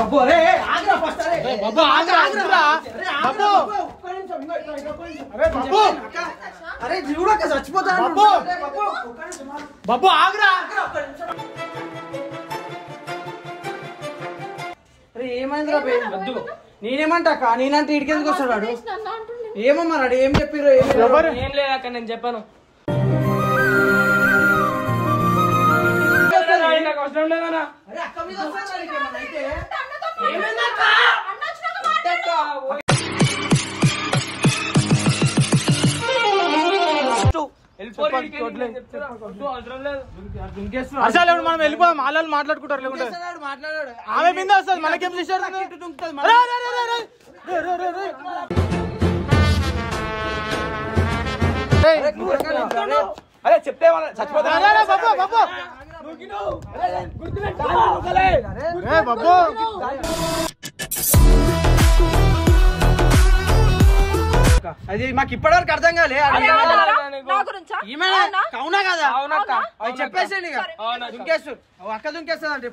బాబు అరే ఆగ్రా ఫస్ట్ అరే బాబు ఆగ్రా బాబు అరే బాబు అరే జీవుడక చచ్చిపోతాను బాబు బాబు ఆగ్రా అరే ఏమైందిరా బే వద్దు నేనేమంటాక నేనంటే ఇడికెందుకు వస్తాడు ఏమన్నాడు ఏం చెప్పిర్రు ఏం లేదక్క నేను చెప్పాను అవసరం లేదన్నా అసలు మనం వెళ్ళిపోదాం వాళ్ళు మాట్లాడుకుంటారు లేకుంటే ఆమె మీద వస్తుంది మనకేం చేశారు అరే చెప్తే చచ్చిపోతా అది మాకు ఇప్పటివరకు అర్థం కాలే అవునా కదా అది చెప్పేసేయండి దుంకేస్తు అక్క దుంకేస్తుంది అంటే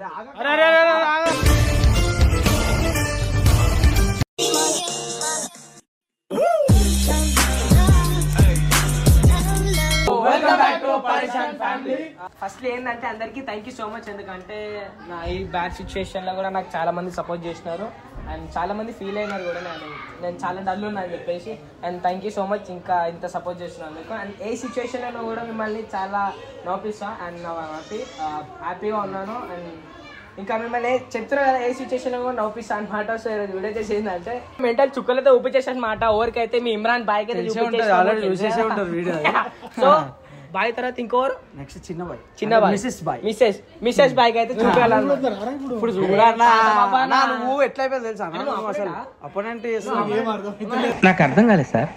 ఫస్ట్ ఏంటంటే అందరికి థ్యాంక్ యూ సో మచ్ ఎందుకంటే నా ఈ బ్యాడ్ సిచ్యువేషన్ లో కూడా నాకు చాలా మంది సపోర్ట్ చేసినారు అండ్ చాలా మంది ఫీల్ అయినారు కూడా నేను చాలా డల్ ఉన్నా అని చెప్పేసి and thank you so much ఇంకా ఇంత సపోర్ట్ చేసినందుకు అండ్ ఏ సిచ్యువేషన్లో కూడా మిమ్మల్ని చాలా నోపిస్తా అండ్ హ్యాపీగా ఉన్నాను అండ్ ఇంకా మిమ్మల్ని చెప్తున్నా కదా ఏ సిచ్యువేషన్ లో కూడా నవ్వుపిస్తా అనమాట సో ఈరోజు వీడియో చేసి ఏంటంటే మెంటల్ చుక్కలతో ఊపించేసా అనమాట ఎవరికైతే మీ ఇమ్రాన్ బాయ్ అయితే సో బాయ్ తర్వాత ఇంకోరు నెక్స్ట్ చిన్న బాయ్ మిస్సెస్ బాయ్ అయితే చూడాలన్నమాట ఇప్పుడు చూడాలన్నా నువ్వు ఎట్లా అయిపోయింది తెలుసా అసలు అపోనెంట్ నాకు అర్థం కాలేదు సార్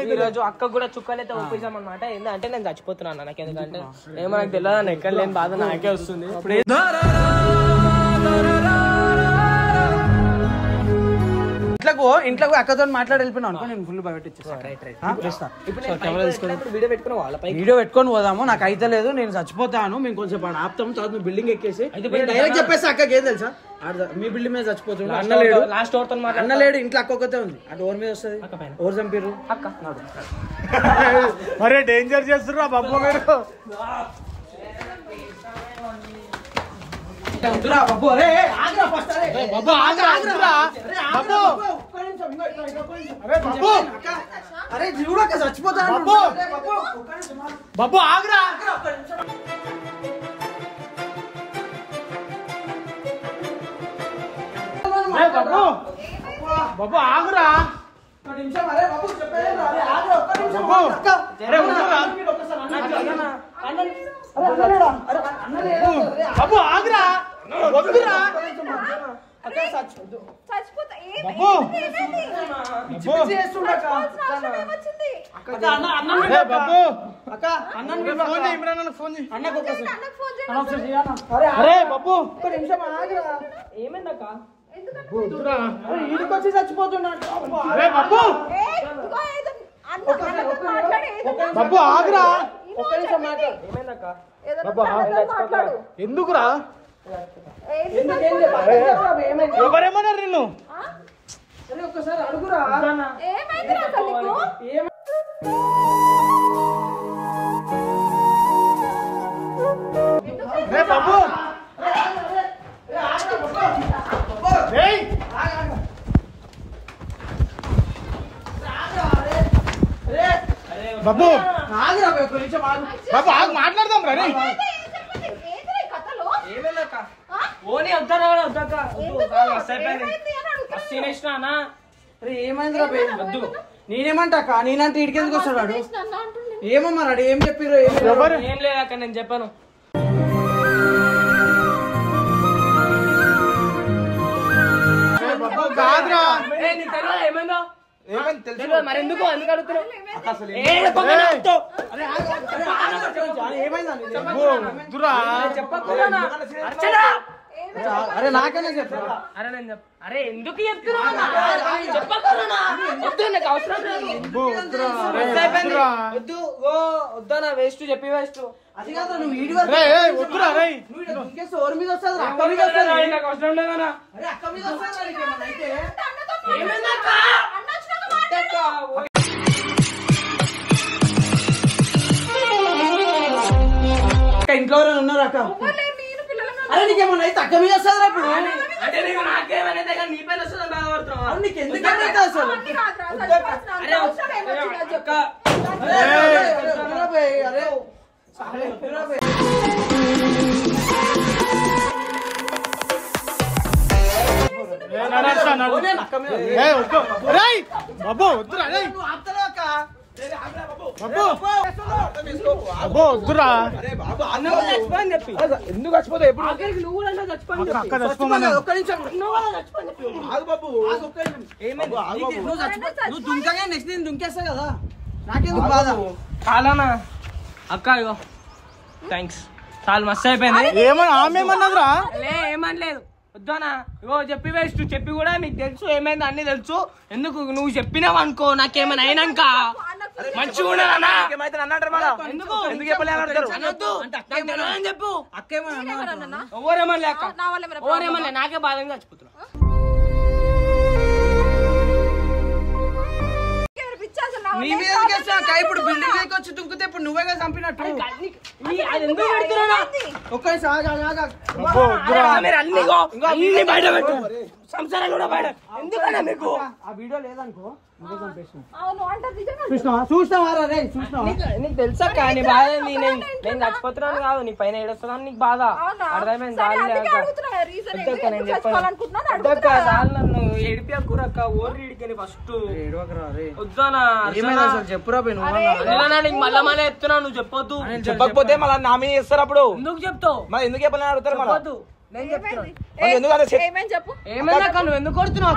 ఈరోజు అక్క కూడా చుక్కలైతే ఊపించాం అనమాట ఏంటంటే నేను చచ్చిపోతున్నాను నాకు ఎందుకంటే ఏమో నాకు తెలియదు ఎక్కడ లేని బాధ నాకే వస్తుంది ఇంట్లో అక్కతో మాట్లాడి వెళ్ళిపోయినా నేను ఫుల్ వీడియో పెట్టుకొని పోదాము నాకు అయితే లేదు నేను చచ్చిపోతాను మేము కొంచెం ఆపుతాము తర్వాత మీ బిల్డింగ్ ఎక్కేసి డైరెక్ట్ చెప్పేసి అక్కకి ఏం తెలుసా మీ బిల్డింగ్ మీద చచ్చిపోతుంది అన్నలేడు లాస్ట్ అన్నలేడు ఇంట్లో అక్క ఒక్కతే ఉంది ఆ డోర్ మీద వస్తుంది ఎవరు చంపారు అక్క మరే డేంజర్ చేస్తుర్రా బాబు మీరు బాబు అరే ఆగ్రా ఫస్ట్ అరే బాబు ఆగ్రా బాబు అరే బాబు అరే జీవుడక చచ్చిపోతాను బాబు ఆగ్రా బాబు ఆగురా బాబు ఆగురా వద్దురా అరే బాబు ఒక్క నిమిషం ఆగురా ఏమైందక్క ఈడికొచ్చి చచ్చిపోతున్నాడు బాబు ఆగురా ఒక్క నిమిషం మాట్లాడు ఎందుకురా ఎవరేమన్నారు నిన్ను ఒక్కసారి అడుగురా బాబు బాబు ఆగురా బాబు ఆగు మాట్లాడదాం రే ఏమైందిరా వద్దు నేనేమంటాక నేనంటే ఇడికెందుకు వస్తాడు ఏమన్నాడు ఏం చెప్పిర్రు ఏం లేదక్క నేను చెప్పాను కాదురా ఏమైందో తెలుసు మరి ఎందుకు అడుగుతున్నావు అరే నాకనే చెప్పు. అరే నేను చెప్పు. అరే ఎందుకు చెప్తున్నా చెప్పకూడనా? వద్దు నాకు అవసరం లేదు. వద్దు వద్దా వేస్ట్ చెప్పి వేస్ట్. అది కాదు నువ్వు వీడియో వద్దురా రే ఓరి మీద వస్తుంది అక్క మీద వస్తుంది. నాకు అవసరం లేదన్నా. అరే అక్క మీద వస్తుంది అయితే ఇంట్లో ఎవరైనా ఉన్నారు అక్క? అరే నీకేమన్నా అయితే అక్క మీద వస్తుంది ఇప్పుడు. అంటే నీకు నాకేమైనా కానీ నీ పైన వస్తుందని బాధపడుతున్నావా? నీకు ఎందుకంటే అసలు బాబు వద్దురా వద్దురా ఎందుకు చచ్చిపోతావు? ఎప్పుడు నువ్వు కూడా చచ్చిపోయి అక్క చచ్చిపోమని ఒక్క నిమిషం నువ్వు దుంకగా నెక్స్ట్ నేను దుంకేస్తా కదా, నాకేందుకు బాధ? చాలానా అక్క ఇగో థ్యాంక్స్ చాలా మస్తు అయిపోయింది. ఏమన్నా ఆమె ఏమన్నదిరా? ఏమనలేదు వద్దానా ఇగో చెప్పి వేస్ట్ చెప్పి కూడా నీకు తెలుసు ఏమైంది అన్ని తెలుసు. ఎందుకు నువ్వు చెప్పినావు అనుకో నాకేమైనా అయినాక మంచిగా ఉండదన్నా. ఎందుకు చెప్పు అక్క ఏమన్నా ఎవరేమన్నా అక్క ఎవరేమన్నా నాకే బాధగా చచ్చిపోతున్నా. నీ మీద ఇప్పుడు బిల్డింగ్ దగ్గర వచ్చి దుంకుతే ఇప్పుడు నువ్వే కదా చంపినట్టు. అన్ని బయట పెట్టు సంసారాలు కూడా బయట ఎందుకన్నా మీకు ఆ వీడియో లేదనుకో చూసినావా రే? చూసినావా? నీకు తెలుసా నీ బాధ నేను చచ్చిపోతున్నాను కాదు నీ పైన ఏడుస్తున్నాను నీకు బాధ అర్థమైంది. నన్ను ఏడిపియకూరక్క ఓర్రీడికని ఫస్ట్ వద్దానా చెప్పురా నీకు మళ్ళా మళ్ళీ ఎత్తున్నా నువ్వు చెప్పొద్దు. చెప్పకపోతే మళ్ళీ నా మీద చేస్తారు అప్పుడు. ఎందుకు చెప్తావు? మరి ఎందుకు చెప్పాలని అడుగుతారు మళ్ళీ. చెప్పొద్దు నేను చెప్తున్నాను. ఏమైందక్క నువ్వు ఎందుకు కొడుతున్నావు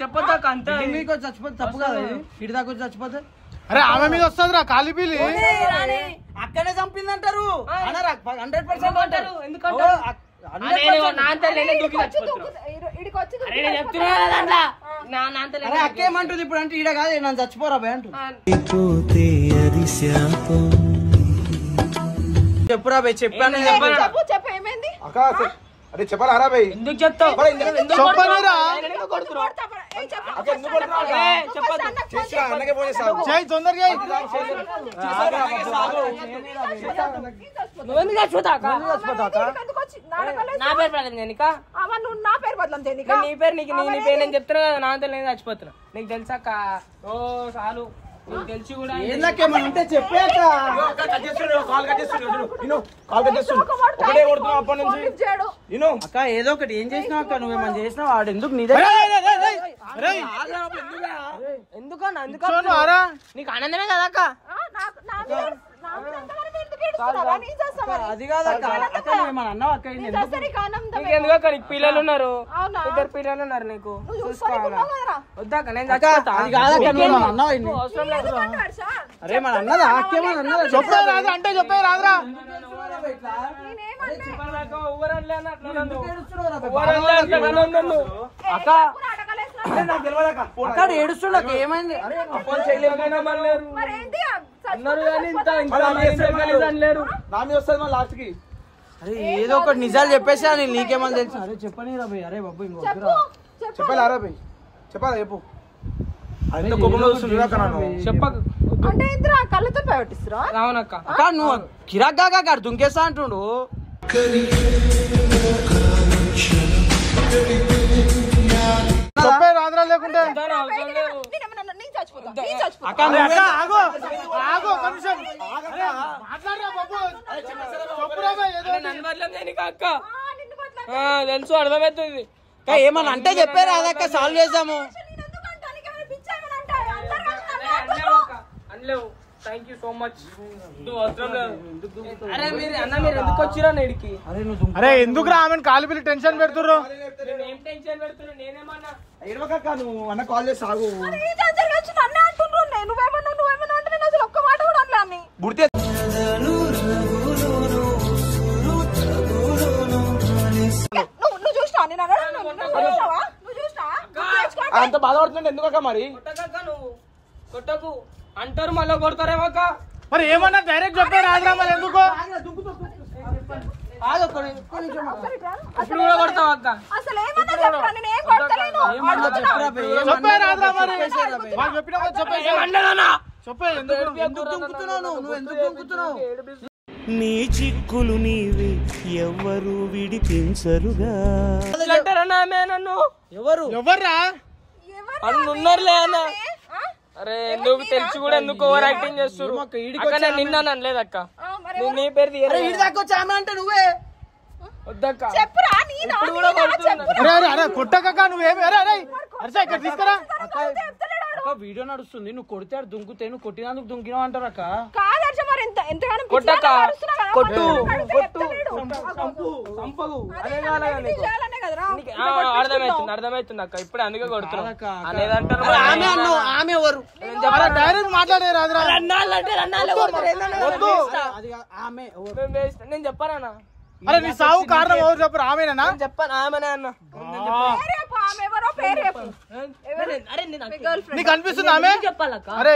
చెప్పొద్దాక అంతే చచ్చిపోతే తప్పు కదా, ఇటు దాకా వచ్చి చచ్చిపోతే. అరే ఆమె మీద వస్తుంది రా కాలిపీలి. అక్కడే చంపిందంటారు 100% అంటారు. ఎందుకంటే అక్కేమంటుంది ఇప్పుడు అంటే ఈడ కాదు నన్ను చచ్చిపోరా భయ అంటుంది. చెప్పురా భయ్ చెప్పాను చెప్పు ఏమైంది? అరే చెప్పాలా భయ్? ఎందుకు చెప్తావు? తొందరగా నువ్వెందుకు చచ్చిపోతాక నా పేరు ప్రకటన నా పేరు బదలం నీ పేరు నీ పేరు నేను చెప్తున్నా కదా నా అంతా నేను చచ్చిపోతున్నా. నీకు తెలుసాక ఓ చాలు నీకు తెలిసి కూడా ఏందక్కేమన్నా ఉంటే చెప్పాక అక్క ఏదో ఒకటి ఏం చేసినావు అక్క, నువ్వేమన్నా చేసినావు వాడు ఎందుకు నీదే ఎందుకన్నా నీకు ఆనందమే కదా అక్క. అది కాదక్క నువ్వేమన్నా అన్నావు అక్క ఎందుకు అక్క నీకు పిల్లలు ఉన్నారు, 2 పిల్లలు ఉన్నారు నీకు చూసుకోవాలా వద్దాక నేను చచ్చిపోతా. అది కాదక్క నువ్వేమన్నా అన్నావు అవసరం లేదు. అరే మన అన్నదా అక్కేమన్నా అన్నదా చెప్పే రాదు అంటే చెప్పే రాదురా. అక్క అక్కడ ఏడుస్తున్నా ఏమైంది? లాస్ట్ కి అరే ఏదో ఒకటి నిజాలు చెప్పేసా నీకేమని తెలుసు? అరే చెప్పని రా భయ్. అరే బాబు ఇంకొద్దురా చెప్పాలా రా భయ్? చెప్పాలా చెప్పు. చెప్పకు అంటే ఇంద్రా కళ్ళతో పెట్టిస్తురా? అవునక్క అక్క నువ్వు కిరాక్గా కాదు దుంకేస్తా అంటుండు. చెప్పే రాదురా లేకుంటే తెలుసు అర్థమవుతుంది. ఏమన్నా అంటే చెప్పారు అదక్క సాల్వ్ చేద్దాము. అనలేవు థ్యాంక్ యూ సో మచ్. అరే మీరు అన్న మీరు ఎందుకు వచ్చిరా నేడికి? అరే ఎందుకు రా ఆమెను కాలిపిల్లి టెన్షన్ పెడుతుర్రు? ఏం టెన్షన్ పెడుతున్నా నేనేమన్నా నువ్వు అన్న కాల్ చేసి ఆగు. నువ్వేమన్నా అంటే నేను అసలు ఒక్క మాట కూడా అనలే. అంత బాధపడుతుంటే ఎందుకక్క మరి కొట్టకక్క నువ్వు కొట్టకు అంటారు మళ్ళీ కొడతారేమో అక్క. మరి ఏమన్నా డైరెక్ట్ చెప్పారు రాదురా మరి ఎందుకు ఇప్పుడు కూడా కొడతావు అక్క. అసలు ఏమన్నా చెప్పరా, నేను ఏం కొడతలేను. చెప్పే రాదురా మరి వాళ్ళు చెప్పిన చెప్పే ఏమన్నానన్నా? చెప్పే ఎందుకు నువ్వు ఎందుకు దొంకుతున్నావు? నీ చిక్కులు నీవే ఎవ్వరు విడిపించరుగా. అంటారన్నా ఆమె నన్ను ఎవరు ఎవర్రా అన్న ఉన్నారులే అన్న. అరే ఎందుకు తెలిసి కూడా ఎందుకు ఓవర్ యాక్టింగ్ చేస్తారు అక్క? నేను నిన్న అనలేదు అక్క. నీ పేరు తీయరా? ఈడి దాకా వచ్చి ఆమె అంటే నువ్వే వద్దక్క. చెప్పురా, నీ ఇప్పుడు కూడా కొడుతున్నా. అరే అరే అరే కొట్టక నువ్వేమి అరే అరే అరే ఇక్కడ తీసుకురా వీడియో నడుస్తుంది. నువ్వు కొడితే దుంకుతే నువ్వు కొట్టినందుకు దుంకినావు అంటారు అక్క. కాదు హర్ష, మరి ఎంతగానో కొట్టక కొట్టు చంపగు అదే కాలే చేయాలనే కదరా. అర్థమవుతుంది అక్క. ఇప్పుడు అందుకే కొడుతున్నా అనేది అంటారు. ఆమె అన్నావు, ఆమె ఎవరు? డైరెక్ట్ మాట్లాడే రాదురా వద్దు. అది కాదు, ఆమె ఎవరు? నేను చెప్పానా? అరే నీ సావు కారణం ఎవరు చెప్పరు ఆమెనా నేను చెప్పాను ఆమెనే అన్న. పేరు చెప్పు, ఆమె ఎవరో పేరు చెప్పు. మీ girlfriend. నీకు అనిపిస్తుంది ఆమె చెప్పాలక్క. అరే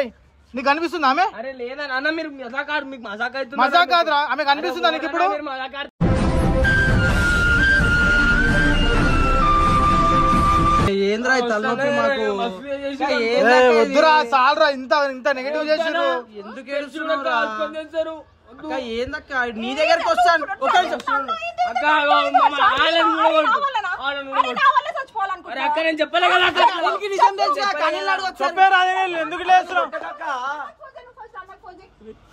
నీకు అనిపిస్తుంది ఆమె అరే లేదని అన్న, మీరు మజాక్ ఆడు, మీకు మజాక్ అవుతుంది. మజాక్ కాదురా ఆమెకు అనిపిస్తుందా నీకు ఇప్పుడు మీరు మజాక్ ఆడు. ఏంద్రా ఈ తలనొప్పి మాకు? ఏయ్, వద్దురా చాలరా ఇంత ఇంత నెగటివ్ చేసిర్రు. ఎందుకు ఏడుస్తున్నావురా? ఆడుకొని చేస్తారు. అక్క ఏందక్క నీ దగ్గరికి వస్తాను. ఒక నిమిషం. అక్క ఆళ్ళని కూడా కొట్టు. ఆళ్ళని కూడా అరే, కొట్టు. నా వల్లే చచ్చిపోవాలనుకుంటున్నా. అరే అక్క నేను చెప్పలే కదా అక్క. నీకు నిజం తెలుసా? కన్నీళ్ళు అడుగు ఒకసారి. చెప్పే రాదే ఎందుకు లేస్తున్నావు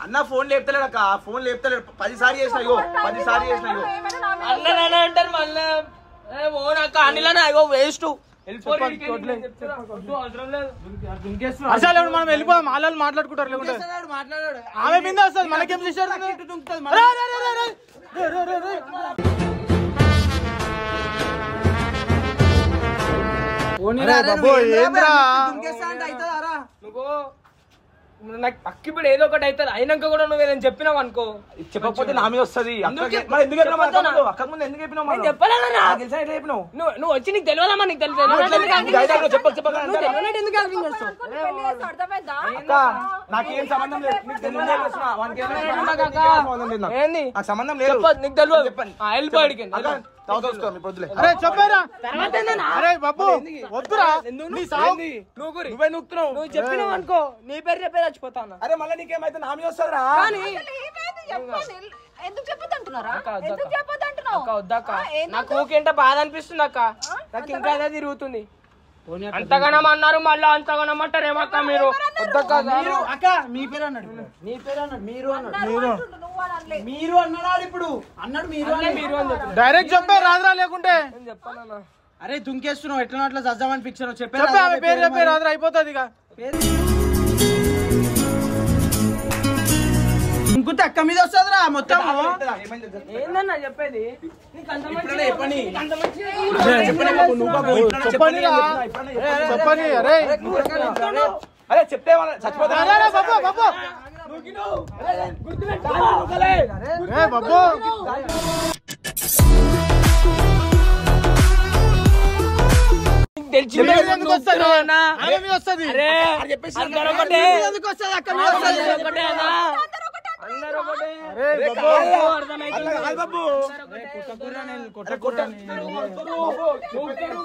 అన్న ఫోన్ లేపుతలేడు అక్క ఫోన్ లేపుతలేడు 10 సార్లు చేసిన 10 సార్లు చేసిన ఏమైనా నా మీద అన్న నాన్న అంటారు మళ్ళీ. ఓన్ అక్క అనిలనా అయ్యో వేస్ట్. అవసరం లేదు. అసలు మనం వెళ్ళిపోదాం వాళ్ళు మాట్లాడుకుంటారు లేకుంటే చేస్తున్నాడు, మాట్లాడాడు. ఆమె మీద వస్తుంది మనకేం చేశారు ఇటు దుంకుతుంది. అరే బాబు ఏంద్రా దుంకేస్తా అంటే అవుతుందారా? నువ్వు నాకు అక్కిప్పుడు ఏదో ఒకటి అవుతుంది. అయినాక కూడా నువ్వు ఏదైనా చెప్పినావు అనుకో. చెప్పకపోతే నా మీద వస్తుంది నేను చెప్పలేదన్నా. నువ్వు వచ్చి నీకు తెలియదమ్మా, నీకు తెలియదు. నువ్వు తెలియనట్టు ఎందుకు యాక్టింగ్ చేస్తావు? పెళ్లి చేస్తే అర్థమైందా? నాకేం సంబంధం లేదు ఏంది నాకు సంబంధం లేదు చెప్పదు, నీకు తెలియదు. వెళ్ళిపోయాడికి అరే చెప్పారా అరే బాబు వద్దురా నీ సావు నువ్వే నూకుతున్నావు. నువ్వు చెప్పినావు అనుకో నీ పేరు చెప్పే చచ్చిపోతాను. అరే మళ్ళీ నీకేమైతే నా మీద వస్తుందిరా కానీ అసలు ఏమైంది చెప్పండి. ఎందుకు చెప్పొద్దు అంటున్నారా? అక్క, వద్దక్క. ఎందుకు చెప్పొద్దు అంటున్నావు? అక్క వద్దక్క. ఏంది నాకు ఊకేంట బాధ అనిపిస్తుంది అక్క. నాకు ఇంకా అదే తిరుగుతుంది. అంతగానం అన్నారు మళ్ళీ అంతగానం అంటారు ఏమక్క మీరు? వద్దక్క. మీరు అక్క మీ పేరు అన్నాడు. నీ పేరు అన్నాడు. మీరు అన్నాడు. అన్నారు అంటుండు, నువ్వు అని అనలే. మీరు అన్నాడు. ఇప్పుడు అన్నాడు మీరు అన్నాడు. మీరు అని చెప్పిన. డైరెక్ట్ చెప్పే రాదురా లేకుంటే నేను చెప్పానన్నా. అరే దుంకేస్తున్నావు ఎట్లా అట్లా చద్దామని ఫిక్స్ చెప్పే ఆమె పేరు చెప్పే రాదురా అయిపోతుంది ఇక దుంకుతే అక్క మీద వస్తుందిరా మొత్తం. ఏందన్నా చెప్పేది? నీకు అంత మంచిగా చెప్పని. నీకు అంత మంచిగా చెప్పని చెప్పని అరే అరే చెప్తే చచ్చిపోతా బాబు ఏ బాబు తెలిసిందే ఎందుకు వస్తాడు అన్నా. ఆమె మీద వస్తుంది అరే అందరూ ఒకటే. ఎందుకు వస్తుంది అక్క మీద వస్తుంది? అందరూ ఒకటే అన్నా. అందరూ ఒకటే. అరే బాబు అర్థమవుతుంది.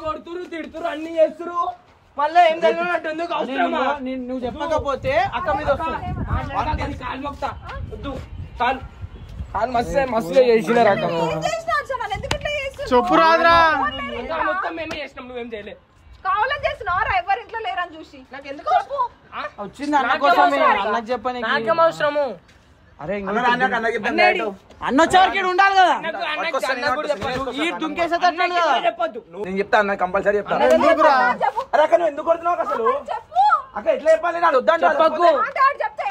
కొడుతురు తిడుతురు అన్ని చేస్తురు. మళ్ళీ ఏం తెలియనట్టు ఎందుకు అవసరమా? నువ్వు చెప్పకపోతే అక్క మీద వస్తుంది. కాలు మొక్తా. వద్దు. కాలు మస్తు చేసినారు అక్క. ఏం చేసినా హర్ష? నన్ను ఎందుకు ఇట్లా చేస్తున్నావు? చెప్పు రాదురా ఇంకా మొత్తం మేమే చేసినాం, నువ్వేం చేయలే. కావాలని చేస్తున్నావా? ఎవరి ఇంట్లో లేరని చూసి నాకు ఎందుకు చెప్పు. వచ్చింది అన్న కోసమే. అన్నకు చెప్పని. నాకేం అవసరము? అరే అన్నేడి? అన్న వచ్చేవారికి ఉండాలి కదా. అన్నకు కూడా చెప్పొద్దు. ఈ దుంకేసేటట్లేదు కదా. చెప్పొద్దు. నేను చెప్తా అన్న కంపల్సరీ చెప్తా చెప్పు. అరే అక్క నువ్వు ఎందుకు కొడుతున్నావు అసలు చెప్పు. అక్క ఎట్లా చెప్పాలి నాడు వద్దంటే చెప్పకు. అంటే ఆడు చెప్తే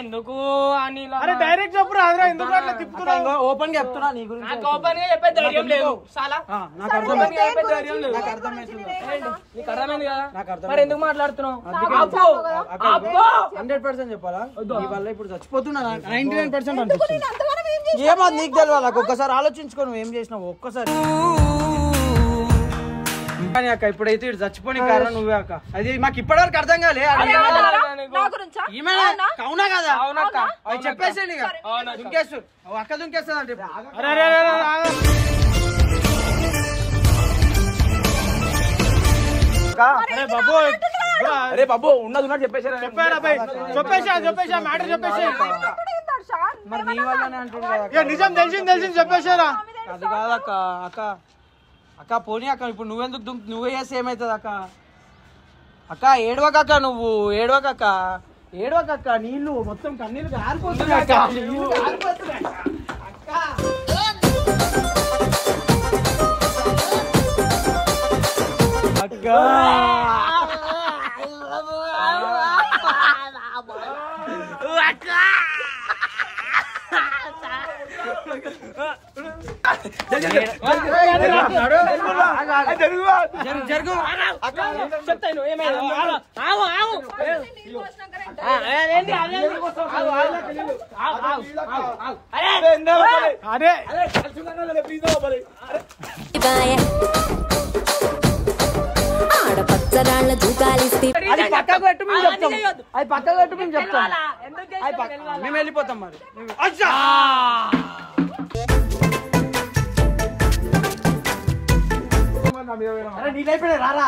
ఎందుకు అని డైరెక్ట్ చెప్పు రాదురా, ఎందుకు అట్లా తిప్పుతున్నా? ఓపెన్ గా చెప్తున్నా నీ గురించి. నాకు ఓపెన్ గా చెప్పే ధైర్యం లేదు. చాలా నాకు అర్థమైంది. చెప్పే ధైర్యం లేదు. నాకు అర్థమైంది. నీకు అర్థమైంది కదా? నాకు అర్థమైంది. మరి ఎందుకు మాట్లాడుతున్నావు? 100% చెప్పాలా? నీ వల్ల ఇప్పుడు చచ్చిపోతున్నా. 99% అనిపిస్తుంది. ఏమో నీకు తెలియాలి. నాకు ఒక్కసారి ఆలోచించుకో, నువ్వు ఏం చేసినావు ఒక్కసారి. కానీ అక్క ఇప్పుడైతే ఇటు చచ్చిపోని కారణం నువ్వే అక్క. అది మాకు ఇప్పటివరకు అర్థం కాలే. అవునా కదా? అది చెప్పేసేయండి ఇక. దుంకేస్తు అక్క దుంకేస్తుంది అంటే బాబు. అరే బాబు ఉన్నది ఉన్నట్టు చెప్పేసారా? చెప్పేసా మ్యాటర్ చెప్పేసి. మరి నీ వల్లనే అంటుంది. నిజం తెలిసింది చెప్పేశారా? అది కాదక్క. అక్క అక్క పోనీ అక్క, ఇప్పుడు నువ్వెందుకు నువ్వే చేస్తే ఏమవుతుంది అక్క? అక్క ఏడవకక్క, నువ్వు ఏడవకక్క, ఏడవకక్క. నీళ్ళు మొత్తం కన్నీళ్ళు గారిపోతున్నాయి అక్క. చెప్తాను ఏమైనా ఆడపచ్చరాళ్ళ దూకాలిస్తే అది పక్కకు పెట్టు మేము చెప్తాం. అది పక్కకు పెట్టు మేము చెప్తాం. మేము వెళ్ళిపోతాం మరి. నీళ్ళైపోయినా రారా.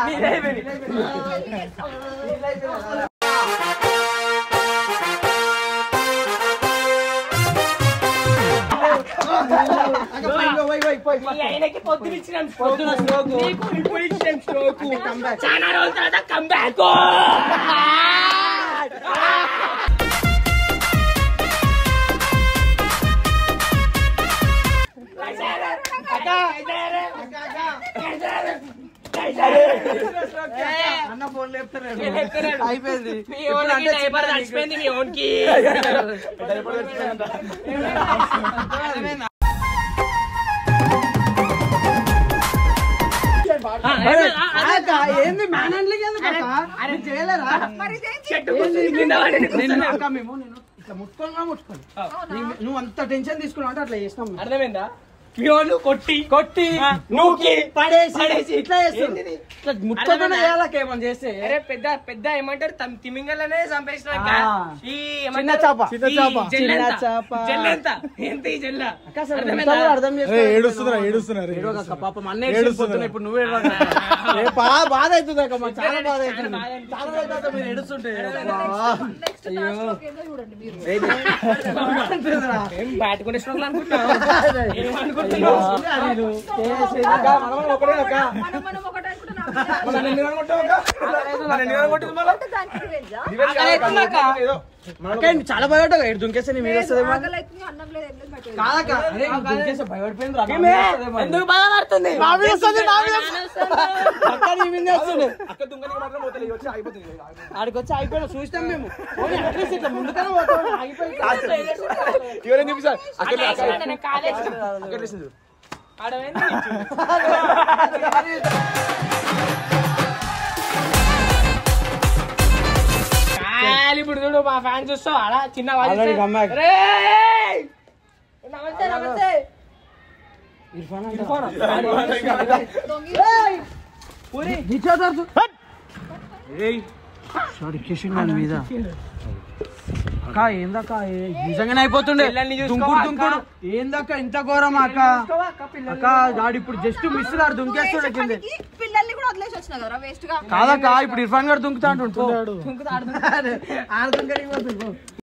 చాలా రోజుల తర్వాత కంబ్యాక్. అన్న ఫోన్ లేపుతారు అయిపోయింది. చచ్చిపోయింది మీ ఓన్కి. ఏంది మ్యాన్ హ్యాండ్లింగ్ ఎందుకు చేయలేరా? అక్క మేము నేను ఇట్లా ముట్టుకోని నువ్వు అంత టెన్షన్ తీసుకున్నావు అంటే అట్లా చేసినాం. అర్థమైందా? మీ వాళ్ళు కొట్టి నూకి పడేసి ఇట్లా చేస్తుంది. ఇట్లా ముట్టుకోకుండా చేయాలకేమని చేస్తే అరే పెద్ద ఏమంటారు తిమింగలనే చంపేసిన ఈ చిన్న చేప జల్లెంత ఎంత ఈ జల్ల అర్థం ఏడుస్తున్నారు పాపం అన్నీ ఏడుస్తున్నా. ఇప్పుడు నువ్వే బాధ అవుతుంది అక్క, మాకు చాలా బాధ అవుతుంది. చాలా రోజులు మీరు ఏడుస్తుంటే బ్యాట్ కొనేసిన అనుకుంటా. చాలా భయపడ్డా ఎటు దుంకేస్తే నీ మీద వస్తుందేమో. కాదక్క దుంకేస్తే భయపడిపోయింది. ఎందుకు బాధపడుతుంది? ఆడికి వచ్చి అయిపోయినా చూస్తాం మేము. ఇట్లా ముందుకనే పోతాం. ఇప్పుడు చూడు మా ఫ్యాన్స్ చూస్తావు అలా చిన్న నమస్తే నమస్తే మీద అక్క ఏందక్క నిజంగానే అయిపోతుండే. దుంకుడు ఏందక్క ఇంత ఘోరం అక్క. అక్క గాడు ఇప్పుడు జస్ట్ మిస్ గారు దుంకేస్తుండే కింద. పిల్లల్ని కూడా వదిలేసి వచ్చిన కదా వేస్ట్ గా. కాదక్క ఇప్పుడు ఇర్ఫాన్ గారు దుంకుతా అంటుంటాడు.